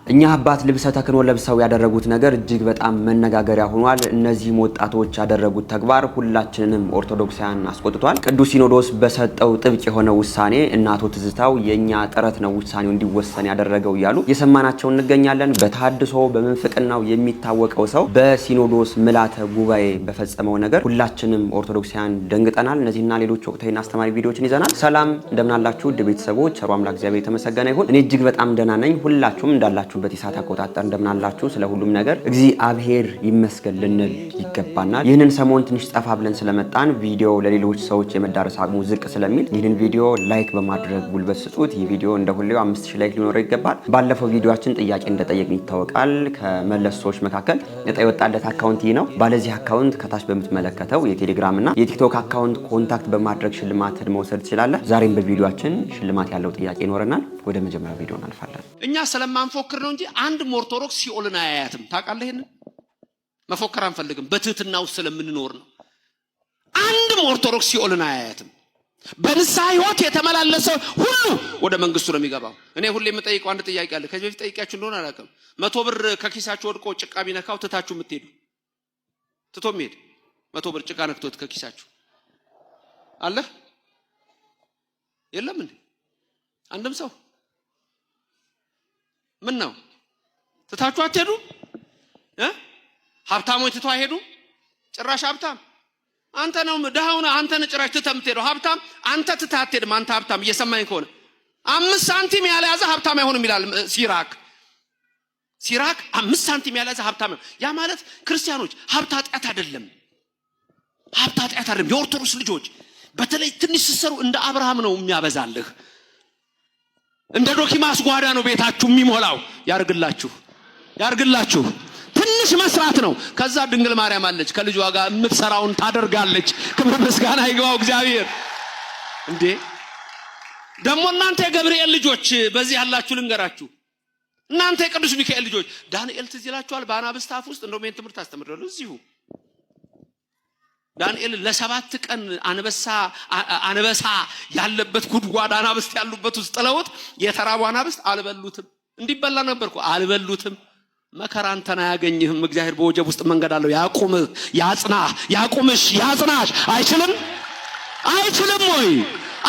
እኛ አባት ልብሰ ተክህኖ ለብሰው ያደረጉት ነገር እጅግ በጣም መነጋገሪያ ሆኗል። እነዚህም ወጣቶች ያደረጉት ተግባር ሁላችንንም ኦርቶዶክሳውያን አስቆጥቷል። ቅዱስ ሲኖዶስ በሰጠው ጥብቅ የሆነ ውሳኔ እናቶ ትዝታው የኛ ጥረት ነው ውሳኔው እንዲወሰን ያደረገው እያሉ የሰማናቸው እንገኛለን። በተሐድሶ በመንፍቅናው የሚታወቀው ሰው በሲኖዶስ ምልዓተ ጉባኤ በፈጸመው ነገር ሁላችንም ኦርቶዶክሳውያን ደንግጠናል። እነዚህና ሌሎች ወቅታዊና አስተማሪ ቪዲዮዎችን ይዘናል። ሰላም እንደምን አላችሁ ውድ ቤተሰቦች? ቸሩ አምላክ እግዚአብሔር የተመሰገነ ይሁን። እኔ እጅግ በጣም ደህና ነኝ። ሁላችሁም እንዳላችሁ በኢሳት አቆጣጠር እንደምናላችሁ ስለ ሁሉም ነገር እግዚአብሔር ይመስገን ልንል ይገባናል። ይህንን ሰሞን ትንሽ ጠፋ ብለን ስለመጣን ቪዲዮ ለሌሎች ሰዎች የመዳረስ አቅሙ ዝቅ ስለሚል ይህንን ቪዲዮ ላይክ በማድረግ ጉልበት ስጡት። ይህ ቪዲዮ እንደሁሌው 5000 ላይክ ሊኖረው ይገባል። ባለፈው ቪዲዮአችን ጥያቄ እንደጠየቅን ይታወቃል። ከመለስ ሰዎች መካከል እጣ የወጣለት አካውንት ይህ ነው። ባለዚህ አካውንት ከታች በምትመለከተው የቴሌግራም እና የቲክቶክ አካውንት ኮንታክት በማድረግ ሽልማትን መውሰድ ትችላለህ። ዛሬም በቪዲዮአችን ሽልማት ያለው ጥያቄ ይኖረናል። ወደ መጀመሪያው ቪዲዮ እናልፋለን። እኛ ስለማንፎክር ነው እንጂ አንድ ኦርቶዶክስ ሲኦልን አያያትም። ታውቃለህ? ይሄን መፎከር አንፈልግም። በትህትና ውስጥ ስለምንኖር ነው። አንድም ኦርቶዶክስ ሲኦልን አያያትም። በንስሐ ሕይወት የተመላለሰ ሁሉ ወደ መንግስቱ ነው የሚገባው። እኔ ሁሌ የምጠይቀው አንድ ጥያቄ አለ። ከዚህ በፊት ጠይቂያችሁ እንደሆነ አላውቅም። 100 ብር ከኪሳችሁ ወድቆ ጭቃ ቢነካው ትታችሁ የምትሄዱ ትቶ የሚሄድ 100 ብር ጭቃ ነክቶት ከኪሳችሁ አለ? የለም እንዴ? አንድም ሰው ምን ነው ትታችሁ አትሄዱ? ሀብታሞች ትተው አይሄዱ? ጭራሽ ሀብታም አንተ ነው ደሃውና አንተ ነው ጭራሽ ትተህ የምትሄደው። ሀብታም አንተ ትተህ አትሄድም። አንተ ሀብታም እየሰማኝ ከሆነ 5 ሳንቲም ያልያዘ ሀብታም አይሆንም ይላል ሲራክ 5 ሳንቲም ያልያዘ ሀብታም ነው። ያ ማለት ክርስቲያኖች ሀብት ኃጢአት አይደለም። ሀብት ኃጢአት አይደለም። የኦርቶዶክስ ልጆች በተለይ ትንሽ ሲሰሩ እንደ አብርሃም ነው የሚያበዛልህ። እንደ ዶኪማስ ጓዳ ነው ቤታችሁ የሚሞላው። ያርግላችሁ። ትንሽ መስራት ነው። ከዛ ድንግል ማርያም አለች ከልጇ ጋር የምትሰራውን ታደርጋለች። ክብር ምስጋና ይግባው እግዚአብሔር። እንዴ ደግሞ እናንተ የገብርኤል ልጆች በዚህ ያላችሁ ልንገራችሁ። እናንተ የቅዱስ ሚካኤል ልጆች ዳንኤል ትዝ ይላችኋል? በአናብስት አፍ ውስጥ እንደውም ይሄን ትምህርት አስተምራለሁ እዚሁ። ዳንኤል ለ7 ቀን አንበሳ ያለበት ጉድጓድ አናብስት ያሉበት ውስጥ ጥለውት የተራቡ አናብስት አልበሉትም። እንዲበላ ነበርኩ አልበሉትም። መከራ አንተን አያገኝህም። እግዚአብሔር በወጀብ ውስጥ መንገድ አለው። ያቁምህ፣ ያጽናህ፣ ያቁምሽ፣ ያጽናሽ። አይችልም ወይ?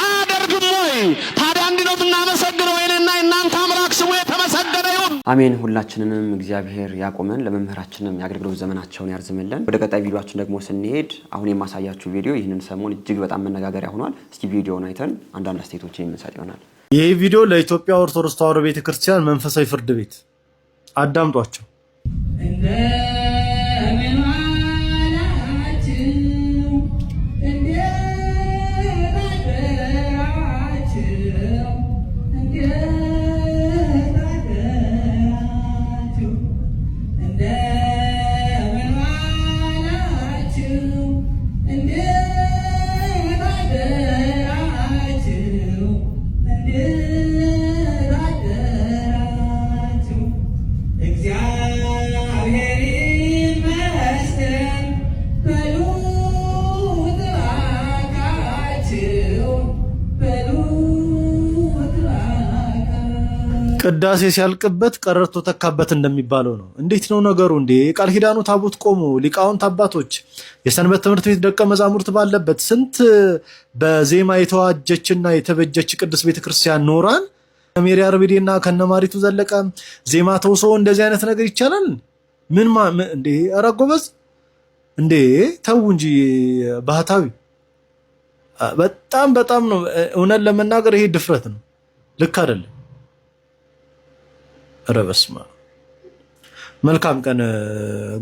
አያደርግም ወይ? ታዲያ እንዲህ ነው የምናመሰግነው። የእኔና የእናንተ አምላክ ስሙ የተመሰገነ ይሁን። አሜን። ሁላችንንም እግዚአብሔር ያቆመን፣ ለመምህራችንም የአገልግሎት ዘመናቸውን ያርዝምልን። ወደ ቀጣይ ቪዲዮአችን ደግሞ ስንሄድ አሁን የማሳያችሁ ቪዲዮ ይህንን ሰሞን እጅግ በጣም መነጋገሪያ ሆኗል። እስኪ ቪዲዮውን አይተን አንዳንድ አስተያየቶችን የምንሰጥ ይሆናል። ይህ ቪዲዮ ለኢትዮጵያ ኦርቶዶክስ ተዋሕዶ ቤተክርስቲያን መንፈሳዊ ፍርድ ቤት አዳምጧቸው። ቅዳሴ ሲያልቅበት ቀረርቶ ተካበት እንደሚባለው ነው። እንዴት ነው ነገሩ? እንዴ ቃል ኪዳኑ ታቦት ቆሞ ሊቃውንት አባቶች የሰንበት ትምህርት ቤት ደቀ መዛሙርት ባለበት ስንት በዜማ የተዋጀችና የተበጀች ቅዱስ ቤተክርስቲያን ኖራን ከሜሪ አርቢዴና ከነማሪቱ ዘለቀ ዜማ ተውሶ እንደዚህ አይነት ነገር ይቻላል? ምን እንዴ? ኧረ ጎበዝ እንዴ ተው እንጂ ባህታዊ። በጣም ነው እውነት ለመናገር ይሄ ድፍረት ነው፣ ልክ አይደለም። ረበስማ መልካም ቀን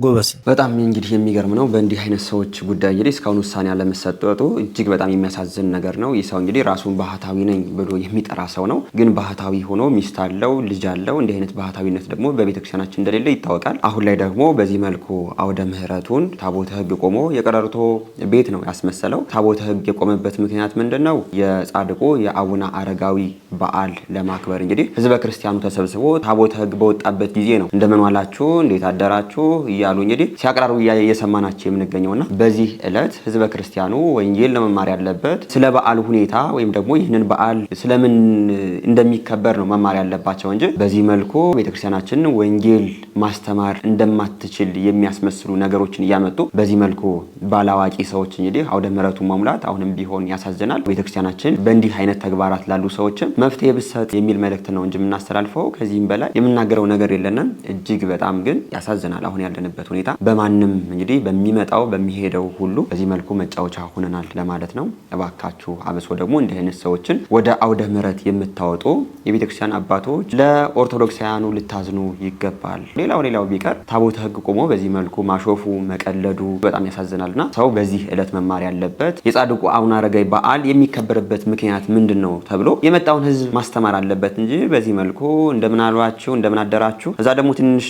ጎበስ። በጣም እንግዲህ የሚገርም ነው። በእንዲህ አይነት ሰዎች ጉዳይ እንግዲህ እስካሁን ውሳኔ አለመሰጠቱ እጅግ በጣም የሚያሳዝን ነገር ነው። ይህ ሰው እንግዲህ ራሱን ባህታዊ ነኝ ብሎ የሚጠራ ሰው ነው። ግን ባህታዊ ሆኖ ሚስት አለው፣ ልጅ አለው። እንዲህ አይነት ባህታዊነት ደግሞ በቤተክርስቲያናችን እንደሌለ ይታወቃል። አሁን ላይ ደግሞ በዚህ መልኩ አውደ ምህረቱን ታቦተ ሕግ ቆሞ የቀረርቶ ቤት ነው ያስመሰለው። ታቦተ ሕግ የቆመበት ምክንያት ምንድነው? የጻድቁ የአቡነ አረጋዊ በዓል ለማክበር እንግዲህ ህዝበ ክርስቲያኑ ተሰብስቦ ታቦተ ሕግ በወጣበት ጊዜ ነው እንደምን ዋላችሁ እንዴት አደራችሁ እያሉ እንግዲህ ሲያቀራሩ እየሰማናቸው የምንገኘውና በዚህ ዕለት ህዝበ ክርስቲያኑ ወንጌል ለመማር ያለበት ስለ በዓሉ ሁኔታ ወይም ደግሞ ይህንን በዓል ስለምን እንደሚከበር ነው መማር ያለባቸው እንጂ በዚህ መልኩ ቤተክርስቲያናችን ወንጌል ማስተማር እንደማትችል የሚያስመስሉ ነገሮችን እያመጡ በዚህ መልኩ ባላዋቂ ሰዎች እንግዲህ አውደ ምሕረቱን መሙላት አሁንም ቢሆን ያሳዝናል። ቤተክርስቲያናችን በእንዲህ አይነት ተግባራት ላሉ ሰዎችም መፍትሄ ብሰጥ የሚል መልእክት ነው እንጂ የምናስተላልፈው ከዚህም በላይ የምናገረው ነገር የለንም። እጅግ በጣም ግን ያሳዝናል አሁን ያለንበት ሁኔታ። በማንም እንግዲህ በሚመጣው በሚሄደው ሁሉ በዚህ መልኩ መጫወቻ ሆነናል ለማለት ነው። እባካችሁ አብሶ ደግሞ እንዲህ አይነት ሰዎችን ወደ አውደ ምሕረት የምታወጡ የቤተክርስቲያን አባቶች ለኦርቶዶክሳውያኑ ልታዝኑ ይገባል። ሌላው ቢቀር ታቦተ ሕግ ቆሞ በዚህ መልኩ ማሾፉ መቀለዱ በጣም ያሳዝናልና ሰው በዚህ ዕለት መማር ያለበት የጻድቁ አቡነ አረጋዊ በዓል የሚከበርበት ምክንያት ምንድነው ተብሎ የመጣውን ሕዝብ ማስተማር አለበት እንጂ በዚህ መልኩ እንደምን አሏችሁ እንደምን አደራችሁ እዛ ደግሞ ትንሽ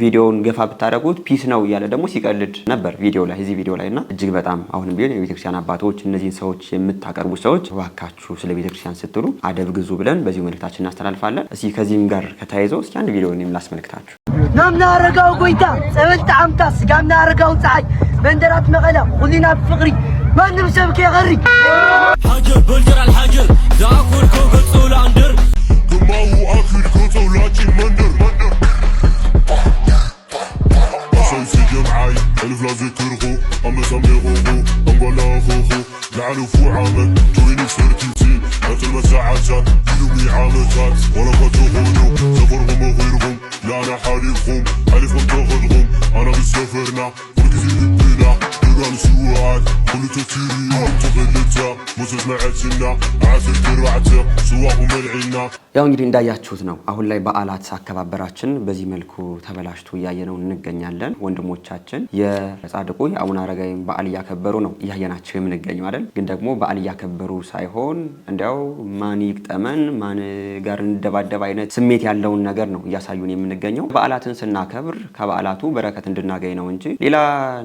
ቪዲዮውን ገፋ ብታደርጉት ፒስ ነው እያለ ደግሞ ሲቀልድ ነበር እዚህ ቪዲዮ ላይና እጅግ በጣም አሁንም ቢሆን የቤተክርስቲያን አባቶች እነዚህን ሰዎች የምታቀርቡ ሰዎች እባካችሁ ስለ ቤተክርስቲያን ስትሉ አደብ ግዙ ብለን በዚህ መልእክታችን እናስተላልፋለን። እስኪ ከዚህም ጋር ከተያይዘው እስኪ አንድ ቪዲዮ እኔም ላስመልክታችሁ። ናምና አረጋው ጎይታ ጸበልት ዓምታ ስጋምና አረጋው ፀሐይ መንደራት መቐለ ሁሊና ፍቅሪ ማንም ሰብ ከይቀሪ حاجر بلجر الحاجر ذاكر كوكل سولاندر دماغ اكل كوتو لكن مندر سيسي جمعاي الف لا ذكرخو اما سميغوغو انقلا خوخو لعنو فو عامل جويني سرتيتين هات المساعات يلومي عامتات ولا قتوخونو سفرهم وغيرهم لا انا حالفهم حالفهم تاخذهم انا بالسفرنا وركزي لبنا دوران سوات كل تفكيري تغلتا موسس معتنا عاسر كرعتا سواهم ملعنا ያው እንግዲህ እንዳያችሁት ነው አሁን ላይ በዓላት አከባበራችን በዚህ መልኩ ተበላሽቶ እያየነው እንገኛለን። ወንድሞቻችን የጻድቁ የአቡነ አረጋዊ በዓል እያከበሩ ነው እያየናቸው የምንገኘው አይደል? ግን ደግሞ በዓል እያከበሩ ሳይሆን እንዲያው ማን ይቅጠመን ማን ጋር እንደባደብ አይነት ስሜት ያለውን ነገር ነው እያሳዩን የምንገኘው። በዓላትን ስናከብር ከበዓላቱ በረከት እንድናገኝ ነው እንጂ ሌላ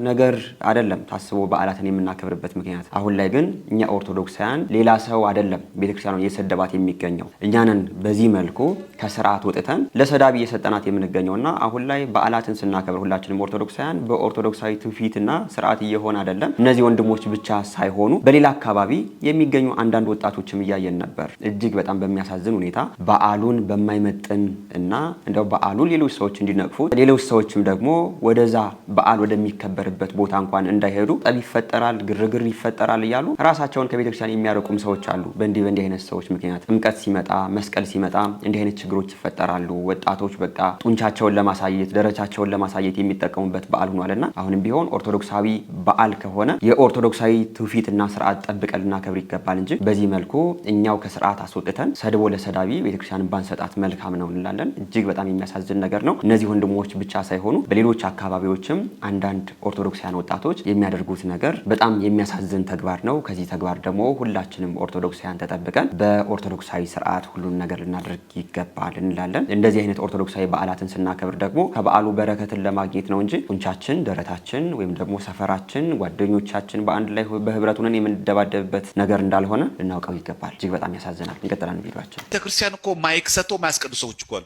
ነገር አይደለም ታስቦ በዓላትን የምናከብርበት ምክንያት። አሁን ላይ ግን እኛ ኦርቶዶክሳውያን ሌላ ሰው አይደለም ቤተክርስቲያኑ እየሰደባት የሚገኘው እኛንን በዚህ መልኩ ከስርዓት ወጥተን ለሰዳቢ እየሰጠናት የምንገኘውና አሁን ላይ በዓላትን ስናከብር ሁላችንም ኦርቶዶክሳውያን በኦርቶዶክሳዊ ትውፊትና ስርዓት እየሆነ አይደለም። እነዚህ ወንድሞች ብቻ ሳይሆኑ በሌላ አካባቢ የሚገኙ አንዳንድ ወጣቶችም እያየን ነበር። እጅግ በጣም በሚያሳዝን ሁኔታ በዓሉን በማይመጥን እና እንደው በዓሉን ሌሎች ሰዎች እንዲነቅፉት ሌሎች ሰዎችም ደግሞ ወደዛ በዓል ወደሚከበርበት ቦታ እንኳን እንዳይሄዱ ጠብ ይፈጠራል፣ ግርግር ይፈጠራል እያሉ ራሳቸውን ከቤተክርስቲያን የሚያርቁም ሰዎች አሉ። በእንዲህ አይነት ሰዎች ምክንያት ጥምቀት ሲመጣ መስቀል ሲመጣ እንዲህ አይነት ችግሮች ይፈጠራሉ። ወጣቶች በቃ ጡንቻቸውን ለማሳየት ደረጃቸውን ለማሳየት የሚጠቀሙበት በዓል ሆኗልና አሁንም ቢሆን ኦርቶዶክሳዊ በዓል ከሆነ የኦርቶዶክሳዊ ትውፊትና ስርዓት ጠብቀን ልናከብር ይገባል እንጂ በዚህ መልኩ እኛው ከስርዓት አስወጥተን ሰድቦ ለሰዳቢ ቤተክርስቲያንን ባንሰጣት መልካም ነው እንላለን። እጅግ በጣም የሚያሳዝን ነገር ነው። እነዚህ ወንድሞች ብቻ ሳይሆኑ በሌሎች አካባቢዎችም አንዳንድ ኦርቶዶክሳውያን ወጣቶች የሚያደርጉት ነገር በጣም የሚያሳዝን ተግባር ነው። ከዚህ ተግባር ደግሞ ሁላችንም ኦርቶዶክሳውያን ተጠብቀን በኦርቶዶክሳዊ ስርዓት ሁሉን ነገር ልናደርግ ይገባል እንላለን። እንደዚህ አይነት ኦርቶዶክሳዊ በዓላትን ስናከብር ደግሞ ከበዓሉ በረከትን ለማግኘት ነው እንጂ ጡንቻችን፣ ደረታችን ወይም ደግሞ ሰፈራችን፣ ጓደኞቻችን በአንድ ላይ በህብረት ሆነን የምንደባደብበት ነገር እንዳልሆነ ልናውቀው ይገባል። እጅግ በጣም ያሳዝናል። እንቀጥላለን ቪዲዮአችን። ቤተክርስቲያን እኮ ማይክ ሰጥቶ ማያስቀዱ ሰዎች እኮ አሉ።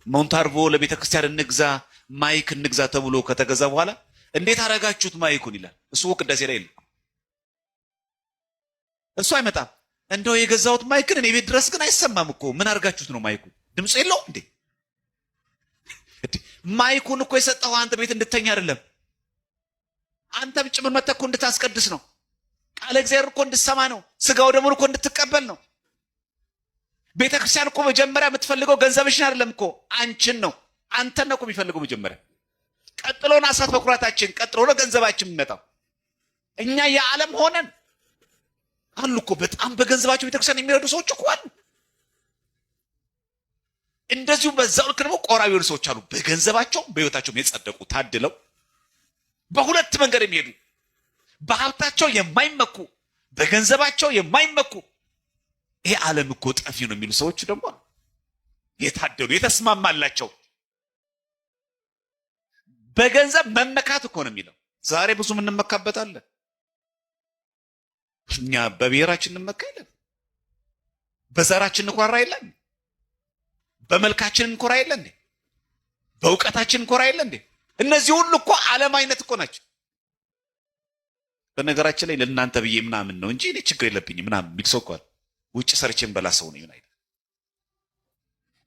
ሞንታርቮ ለቤተክርስቲያን እንግዛ ማይክ እንግዛ ተብሎ ከተገዛ በኋላ እንዴት አረጋችሁት ማይኩን ይላል። እሱ ቅዳሴ ላይ የለም፣ እሱ አይመጣም። እንደው የገዛውት ማይክን እኔ ቤት ድረስ ግን አይሰማም እኮ። ምን አርጋችሁት ነው? ማይኩ ድምጽ የለው እንዴ? ማይኩን እኮ የሰጠው አንተ ቤት እንድተኛ አይደለም፣ አንተም ጭምር መተህ እኮ እንድታስቀድስ ነው። ቃለ እግዚአብሔር እኮ እንድትሰማ ነው። ስጋው ደግሞ እኮ እንድትቀበል ነው። ቤተክርስቲያን እኮ መጀመሪያ የምትፈልገው ገንዘብሽን አይደለም እኮ አንቺን ነው። አንተን ነው እኮ የሚፈልገው መጀመሪያ። ቀጥሎ ነው አስራት በኩራታችን፣ ቀጥሎ ነው ገንዘባችን የሚመጣው። እኛ የዓለም ሆነን አሉ እኮ በጣም በገንዘባቸው ቤተክርስቲያን የሚረዱ ሰዎች እኮ አሉ። እንደዚሁ በዛው ልክ ደግሞ ቆራቢ የሆኑ ሰዎች አሉ። በገንዘባቸው በህይወታቸው የጸደቁ ታድለው በሁለት መንገድ የሚሄዱ በሀብታቸው የማይመኩ በገንዘባቸው የማይመኩ ይሄ ዓለም እኮ ጠፊ ነው የሚሉ ሰዎች ደግሞ የታደሉ የተስማማላቸው። በገንዘብ መመካት እኮ ነው የሚለው። ዛሬ ብዙ እንመካበታለን። እኛ በብሔራችን እንመካ የለን፣ በዘራችን እንኮራ የለን፣ በመልካችን እንኮራ የለን፣ በእውቀታችን ኮራ የለ እንዴ? እነዚህ ሁሉ እኮ ዓለማዊነት እኮ ናቸው። በነገራችን ላይ ለእናንተ ብዬ ምናምን ነው እንጂ እኔ ችግር የለብኝም ምናምን የሚል ሰው እኮ አለ። ውጭ ሰርቼን በላ ሰው ነው ይሁን አይደል?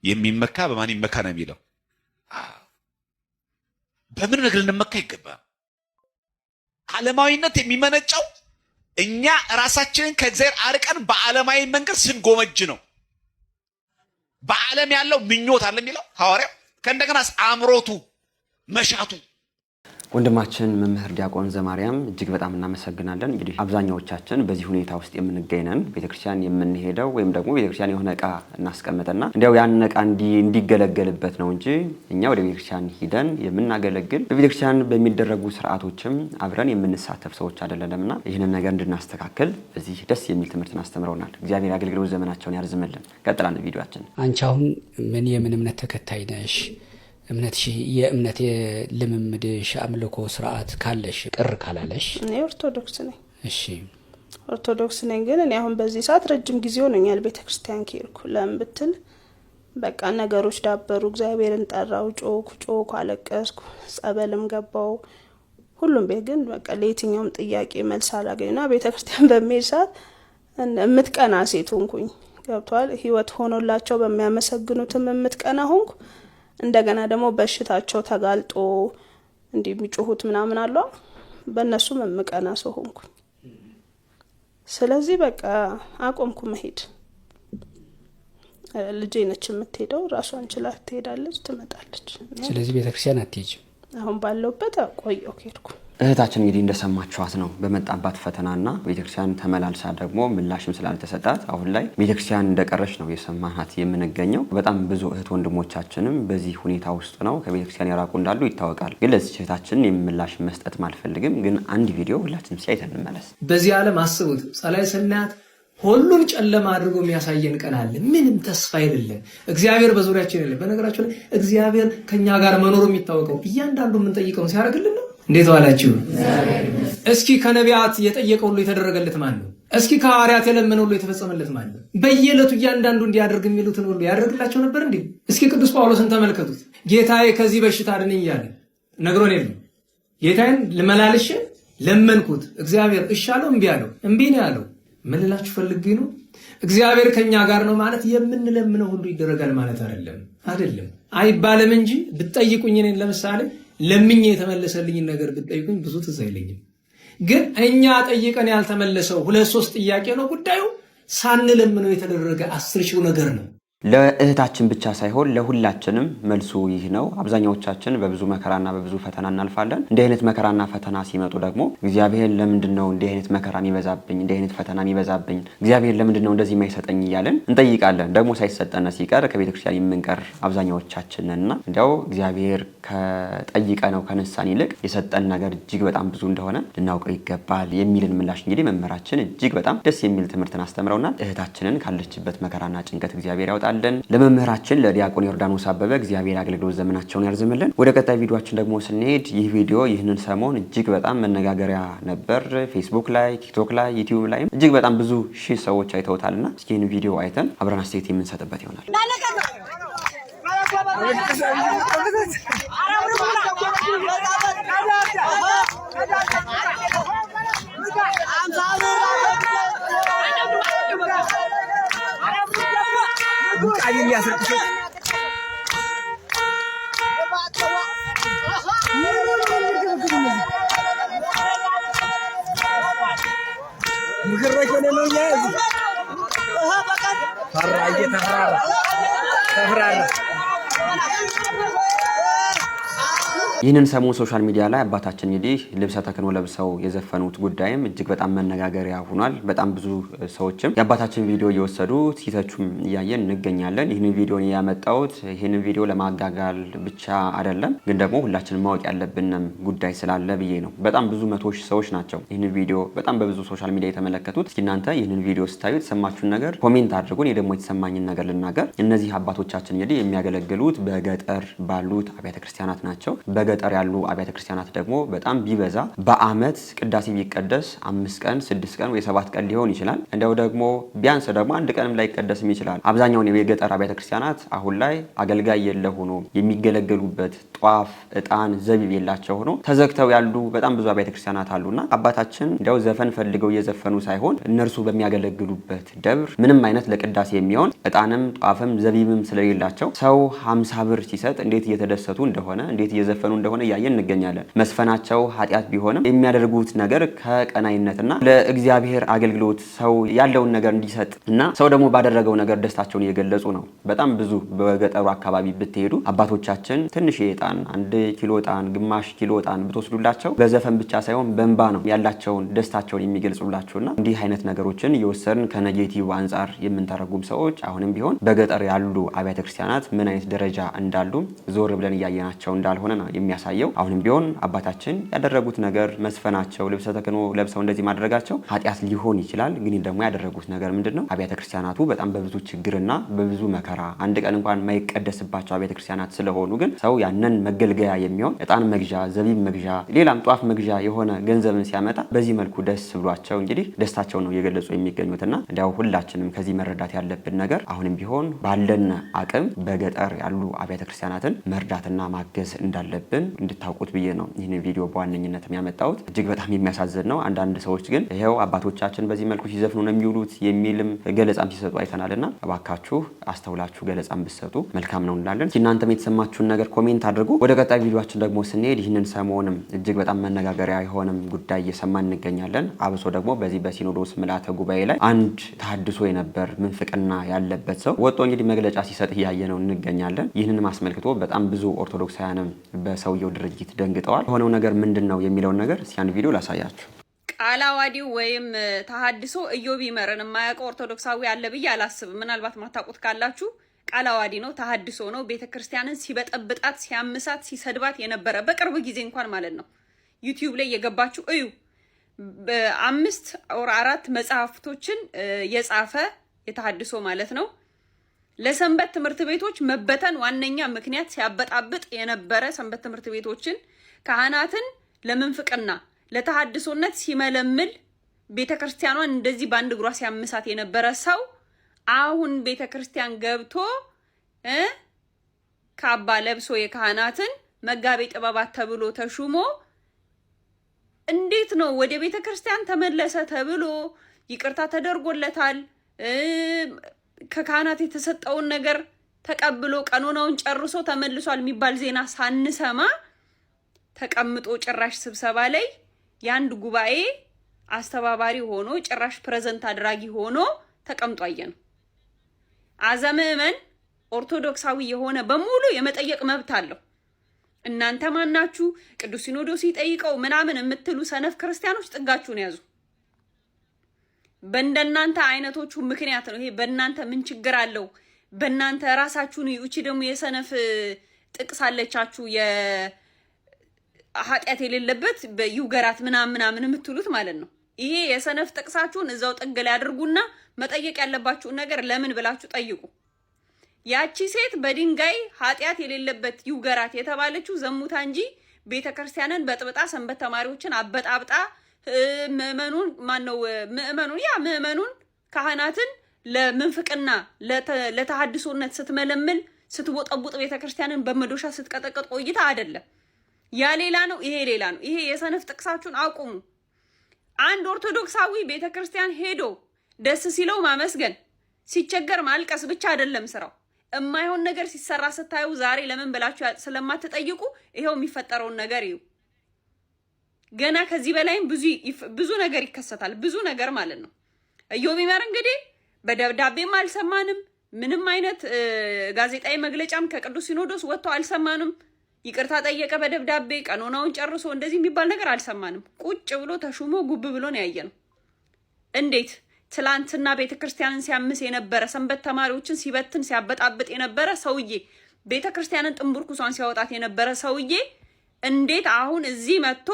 የሚመካ በማን ይመካ ነው የሚለው? በምን ነገር ልንመካ ይገባል? ዓለማዊነት የሚመነጨው እኛ ራሳችንን ከእግዚአብሔር አርቀን በዓለማዊ መንገድ ስንጎመጅ ነው። በዓለም ያለው ምኞት አለ የሚለው ሐዋርያው፣ ከእንደገና አምሮቱ መሻቱ። ወንድማችን መምህር ዲያቆን ዘማርያም እጅግ በጣም እናመሰግናለን። እንግዲህ አብዛኛዎቻችን በዚህ ሁኔታ ውስጥ የምንገኝነን ቤተክርስቲያን የምንሄደው ወይም ደግሞ ቤተክርስቲያን የሆነ ዕቃ እናስቀምጥና እንዲያው ያን ዕቃ እንዲገለገልበት ነው እንጂ እኛ ወደ ቤተክርስቲያን ሂደን የምናገለግል በቤተክርስቲያን በሚደረጉ ስርዓቶችም አብረን የምንሳተፍ ሰዎች አይደለንምና ይህንን ነገር እንድናስተካክል በዚህ ደስ የሚል ትምህርትን አስተምረውናል። እግዚአብሔር አገልግሎት ዘመናቸውን ያርዝምልን። ቀጥላን ቪዲዮአችን። አንቺ አሁን ምን የምን እምነት ተከታይ ነሽ? እምነትሽ የእምነት ልምምድሽ አምልኮ ስርዓት ካለሽ ቅር ካላለሽ? እኔ ኦርቶዶክስ ነኝ። እሺ ኦርቶዶክስ ነኝ፣ ግን እኔ አሁን በዚህ ሰዓት ረጅም ጊዜ ሆኖኛል ቤተክርስቲያን ከሄድኩ። ለምን ብትል በቃ ነገሮች ዳበሩ። እግዚአብሔርን ጠራው፣ ጮኩ፣ አለቀስኩ፣ ጸበልም ገባው፣ ሁሉም ቤት ግን በቃ ለየትኛውም ጥያቄ መልስ አላገኝና ቤተክርስቲያን በሚሄድ ሰዓት እምትቀና ሴት ሆንኩኝ። ገብቷል? ህይወት ሆኖላቸው በሚያመሰግኑትም እምትቀና ሆንኩ። እንደገና ደግሞ በሽታቸው ተጋልጦ እንደሚጮሁት ምናምን አለ፣ በእነሱም የምቀና ሰው ሆንኩኝ። ስለዚህ በቃ አቆምኩ መሄድ። ልጄ ነች የምትሄደው፣ ራሷን ችላ ትሄዳለች፣ ትመጣለች። ስለዚህ ቤተክርስቲያን አትሄጂም? አሁን ባለውበት ቆየሁ ከሄድኩ። እህታችን እንግዲህ እንደሰማችኋት ነው በመጣባት ፈተናና ቤተክርስቲያን ተመላልሳ ደግሞ ምላሽም ስላልተሰጣት አሁን ላይ ቤተክርስቲያን እንደቀረች ነው የሰማናት የምንገኘው። በጣም ብዙ እህት ወንድሞቻችንም በዚህ ሁኔታ ውስጥ ነው ከቤተክርስቲያን የራቁ እንዳሉ ይታወቃል። ግን ለዚህ እህታችን ምላሽ መስጠት አልፈልግም። ግን አንድ ቪዲዮ ሁላችንም ሲያይተን እንመለስ። በዚህ ዓለም አስቡት፣ ጸላይ ስናያት ሁሉም ጨለማ አድርጎ የሚያሳየን ቀን አለ። ምንም ተስፋ አይደለም። እግዚአብሔር በዙሪያችን የለም። በነገራችን ላይ እግዚአብሔር ከኛ ጋር መኖሩ የሚታወቀው እያንዳንዱ የምንጠይቀውን ሲያደርግልን ነው። እንዴት ዋላችሁ? እስኪ ከነቢያት የጠየቀ ሁሉ የተደረገለት ማን ነው? እስኪ ከሐዋርያት የለመነ ሁሉ የተፈጸመለት ማን ነው? በየዕለቱ እያንዳንዱ እንዲያደርግ የሚሉትን ሁሉ ያደርግላቸው ነበር እንዴ? እስኪ ቅዱስ ጳውሎስን ተመልከቱት። ጌታዬ ከዚህ በሽታ አድነኝ እያለ ነግሮን የለም? ጌታዬን ልመላልሽ ለመንኩት፣ እግዚአብሔር እሺ አለው እምቢ አለው? እምቢ ነው ያለው። ምን ልላችሁ ፈልጌ ነው፣ እግዚአብሔር ከኛ ጋር ነው ማለት የምንለምነው ሁሉ ይደረጋል ማለት አይደለም አይባልም እንጂ ብትጠይቁኝ እኔን ለምሳሌ ለምኜ የተመለሰልኝን ነገር ብትጠይቁኝ ብዙ ትዝ አይለኝም። ግን እኛ ጠይቀን ያልተመለሰው 2-3 ጥያቄ ነው ጉዳዩ። ሳንለምነው የተደረገ 10,000 ነገር ነው። ለእህታችን ብቻ ሳይሆን ለሁላችንም መልሱ ይህ ነው። አብዛኛዎቻችን በብዙ መከራና በብዙ ፈተና እናልፋለን። እንዲህ አይነት መከራና ፈተና ሲመጡ ደግሞ እግዚአብሔር ለምንድነው እንዲህ አይነት መከራን ይበዛብኝ፣ እንዲህ አይነት ፈተናን ይበዛብኝ፣ እግዚአብሔር ለምንድነው እንደዚህ የማይሰጠኝ እያለን እንጠይቃለን። ደግሞ ሳይሰጠን ሲቀር ከቤተክርስቲያን የምንቀር አብዛኛዎቻችንና እንዲያው እግዚአብሔር ከጠይቀ ነው ከነሳን ይልቅ የሰጠን ነገር እጅግ በጣም ብዙ እንደሆነ ልናውቀው ይገባል የሚልን ምላሽ እንግዲህ መምህራችን እጅግ በጣም ደስ የሚል ትምህርትን አስተምረውናል። እህታችንን ካለችበት መከራና ጭንቀት እግዚአብሔር ያውጣል። ለመምህራችን ለዲያቆን ዮርዳኖስ አበበ እግዚአብሔር አገልግሎት ዘመናቸውን ያርዝምልን። ወደ ቀጣይ ቪዲዮአችን ደግሞ ስንሄድ ይህ ቪዲዮ ይህንን ሰሞን እጅግ በጣም መነጋገሪያ ነበር። ፌስቡክ ላይ፣ ቲክቶክ ላይ፣ ዩቲዩብ ላይ እጅግ በጣም ብዙ ሺህ ሰዎች አይተውታልና እስኪ ይህን ቪዲዮ አይተን አብረን አስተያየት የምንሰጥበት ይሆናል። ይህንን ሰሞን ሶሻል ሚዲያ ላይ አባታችን እንግዲህ ልብሰ ተክህኖ ለብሰው የዘፈኑት ጉዳይም እጅግ በጣም መነጋገሪያ ሆኗል። በጣም ብዙ ሰዎችም የአባታችን ቪዲዮ እየወሰዱ ሲተቹም እያየን እንገኛለን። ይህንን ቪዲዮ ያመጣሁት ይህንን ቪዲዮ ለማጋጋል ብቻ አይደለም፣ ግን ደግሞ ሁላችንም ማወቅ ያለብንም ጉዳይ ስላለ ብዬ ነው። በጣም ብዙ 100,000 ሰዎች ናቸው ይህንን ቪዲዮ በጣም በብዙ ሶሻል ሚዲያ የተመለከቱት። እስኪ እናንተ ይህንን ቪዲዮ ስታዩ የተሰማችሁን ነገር ኮሜንት አድርጉ። እኔ ደግሞ የተሰማኝን ነገር ልናገር። እነዚህ አባቶቻችን እንግዲህ የሚያገለግሉት በገጠር ባሉት አብያተ ክርስቲያናት ናቸው። በገጠር ያሉ አብያተ ክርስቲያናት ደግሞ በጣም ቢበዛ በአመት ቅዳሴ ቢቀደስ 5 ቀን 6 ቀን ወይ 7 ቀን ሊሆን ይችላል። እንደው ደግሞ ቢያንስ ደግሞ 1 ቀንም ላይ ቀደስም ይችላል። አብዛኛውን የገጠር አብያተ ክርስቲያናት አሁን ላይ አገልጋይ የለ ሆኖ የሚገለገሉበት ጧፍ፣ እጣን፣ ዘቢብ የላቸው ሆኖ ተዘግተው ያሉ በጣም ብዙ አብያተ ክርስቲያናት አሉና አባታችን እንደው ዘፈን ፈልገው እየዘፈኑ ሳይሆን እነርሱ በሚያገለግሉበት ደብር ምንም አይነት ለቅዳሴ የሚሆን እጣንም ጧፍም ዘቢብም ስለሌላቸው ሰው 50 ብር ሲሰጥ እንዴት እየተደሰቱ እንደሆነ እንዴት እየዘፈኑ እንደሆነ እያየን እንገኛለን። መስፈናቸው ኃጢአት ቢሆንም የሚያደርጉት ነገር ከቀናይነትና ለእግዚአብሔር አገልግሎት ሰው ያለውን ነገር እንዲሰጥ እና ሰው ደግሞ ባደረገው ነገር ደስታቸውን እየገለጹ ነው። በጣም ብዙ በገጠሩ አካባቢ ብትሄዱ አባቶቻችን ትንሽ እጣን 1 ኪሎ እጣን ግማሽ ኪሎ እጣን ብትወስዱላቸው በዘፈን ብቻ ሳይሆን በእንባ ነው ያላቸውን ደስታቸውን የሚገልጹላቸውና እንዲህ አይነት ነገሮችን እየወሰድን ከኔጌቲቭ አንጻር የምንተረጉም ሰዎች አሁንም ቢሆን በገጠር ያሉ አብያተ ክርስቲያናት ምን አይነት ደረጃ እንዳሉ ዞር ብለን እያየናቸው እንዳልሆነ ነው የሚያሳየው። አሁንም ቢሆን አባታችን ያደረጉት ነገር መስፈናቸው፣ ልብሰ ተክህኖ ለብሰው እንደዚህ ማድረጋቸው ኃጢአት ሊሆን ይችላል። ግን ደግሞ ያደረጉት ነገር ምንድነው? አብያተ ክርስቲያናቱ በጣም በብዙ ችግርና በብዙ መከራ አንድ ቀን እንኳን የማይቀደስባቸው አብያተ ክርስቲያናት ስለሆኑ ግን ሰው ያንን መገልገያ የሚሆን እጣን መግዣ፣ ዘቢብ መግዣ፣ ሌላም ጧፍ መግዣ የሆነ ገንዘብን ሲያመጣ በዚህ መልኩ ደስ ብሏቸው እንግዲህ ደስታቸው ነው እየገለጹ የሚገኙትና እንዲያው ሁላችንም ከዚህ መረዳት ያለብን ነገር አሁንም ቢሆን ባለን አቅም በገጠር ያሉ አብያተ ክርስቲያናትን መርዳትና ማገዝ እንዳለብን እንድታውቁት ብዬ ነው ይህንን ቪዲዮ በዋነኝነት የሚያመጣሁት። እጅግ በጣም የሚያሳዝን ነው። አንዳንድ ሰዎች ግን ይሄው አባቶቻችን በዚህ መልኩ ሲዘፍኑ ነው የሚውሉት የሚልም ገለጻም ሲሰጡ አይተናልና እባካችሁ አስተውላችሁ ገለጻም ብትሰጡ መልካም ነው እንላለን። እናንተም የተሰማችሁን ነገር ኮሜንት አድርጉ። ወደ ቀጣይ ቪዲዮአችን ደግሞ ስንሄድ ይህንን ሰሞንም እጅግ በጣም መነጋገሪያ የሆነም ጉዳይ እየሰማን እንገኛለን። አብሶ ደግሞ በዚህ በሲኖዶስ ምልዓተ ጉባኤ ላይ አንድ ተሐድሶ የነበር ምንፍቅና ያለበት ሰው ወጥቶ እንግዲህ መግለጫ ሲሰጥ እያየነው እንገኛለን። ይህንን አስመልክቶ በጣም ብዙ ኦርቶዶክሳውያንም በሰውየው ድርጊት ደንግጠዋል። የሆነው ነገር ምንድነው የሚለውን ነገር ሲያን ቪዲዮ ላሳያችሁ። ቃለ ዓዋዲው ወይም ተሐድሶ ኢዮብ ይመርን የማያውቀው ኦርቶዶክሳዊ አለ ብዬ አላስብም። ምናልባት ማታውቁት ካላችሁ ቃለ ዓዋዲ ነው፣ ተሐድሶ ነው። ቤተክርስቲያንን ሲበጠብጣት፣ ሲያምሳት፣ ሲሰድባት የነበረ በቅርብ ጊዜ እንኳን ማለት ነው። ዩቲዩብ ላይ የገባችሁ እዩ። 5 or 4 መጽሐፍቶችን የጻፈ የተሐድሶ ማለት ነው። ለሰንበት ትምህርት ቤቶች መበተን ዋነኛ ምክንያት ሲያበጣብጥ የነበረ ሰንበት ትምህርት ቤቶችን ካህናትን ለምንፍቅና ለተሐድሶነት ሲመለምል ቤተክርስቲያኗን እንደዚህ በአንድ እግሯ ሲያምሳት የነበረ ሰው አሁን ቤተክርስቲያን ገብቶ ካባ ለብሶ የካህናትን መጋቤ ጥበባት ተብሎ ተሹሞ እንዴት ነው ወደ ቤተክርስቲያን ተመለሰ ተብሎ ይቅርታ ተደርጎለታል። ከካህናት የተሰጠውን ነገር ተቀብሎ ቀኖናውን ጨርሶ ተመልሷል የሚባል ዜና ሳንሰማ ተቀምጦ ጭራሽ ስብሰባ ላይ ያንድ ጉባኤ አስተባባሪ ሆኖ ጭራሽ ፕሬዘንት አድራጊ ሆኖ ተቀምጦ አየን። አዘመመን ኦርቶዶክሳዊ የሆነ በሙሉ የመጠየቅ መብት አለው። እናንተ ማናችሁ ቅዱስ ሲኖዶስ ይጠይቀው ምናምን የምትሉ ሰነፍ ክርስቲያኖች ጥጋችሁን ያዙ። በእንደናንተ አይነቶቹ ምክንያት ነው ይሄ። በእናንተ ምን ችግር አለው? በእናንተ ራሳችሁን እቺ ደግሞ የሰነፍ ጥቅስ አለቻችሁ የኃጢአት የሌለበት በይውገራት ምናምን የምትሉት ማለት ነው። ይሄ የሰነፍ ጥቅሳችሁን እዛው ጥግ ላይ አድርጉና መጠየቅ ያለባችሁን ነገር ለምን ብላችሁ ጠይቁ። ያቺ ሴት በድንጋይ ኃጢአት የሌለበት ይውገራት የተባለችው ዘሙታ እንጂ ቤተክርስቲያንን በጥብጣ ሰንበት ተማሪዎችን አበጣብጣ ምእመኑን ካህናትን ለምንፍቅና ለተሐድሶነት ስትመለምል ስትቦጠቡጥ ቤተክርስቲያንን በመዶሻ ስትቀጠቀጥ ቆይታ አይደለም። ያ ሌላ ነው፣ ይሄ ሌላ ነው። ይሄ የሰነፍ ጥቅሳችሁን አቁሙ። አንድ ኦርቶዶክሳዊ ቤተክርስቲያን ሄዶ ደስ ሲለው ማመስገን፣ ሲቸገር ማልቀስ ብቻ አይደለም ስራው። የማይሆን ነገር ሲሰራ ስታዩ ዛሬ ለምን ብላችሁ ስለማትጠይቁ ይሄው የሚፈጠረውን ነገር እዩ። ገና ከዚህ በላይም ብዙ ነገር ይከሰታል። ብዙ ነገር ማለት ነው። ኢዮብ ይመር እንግዲህ በደብዳቤም አልሰማንም። ምንም አይነት ጋዜጣዊ መግለጫም ከቅዱስ ሲኖዶስ ወጥቶ አልሰማንም። ይቅርታ ጠየቀ በደብዳቤ ቀኖናውን ጨርሶ እንደዚህ የሚባል ነገር አልሰማንም። ቁጭ ብሎ ተሹሞ ጉብ ብሎ ነው ያየነው። እንዴት ትላንትና ቤተክርስቲያንን ሲያምስ የነበረ ሰንበት ተማሪዎችን ሲበትን ሲያበጣብጥ የነበረ ሰውዬ ቤተክርስቲያንን ጥንቡርኩሷን ሲያወጣት የነበረ ሰውዬ እንዴት አሁን እዚህ መጥቶ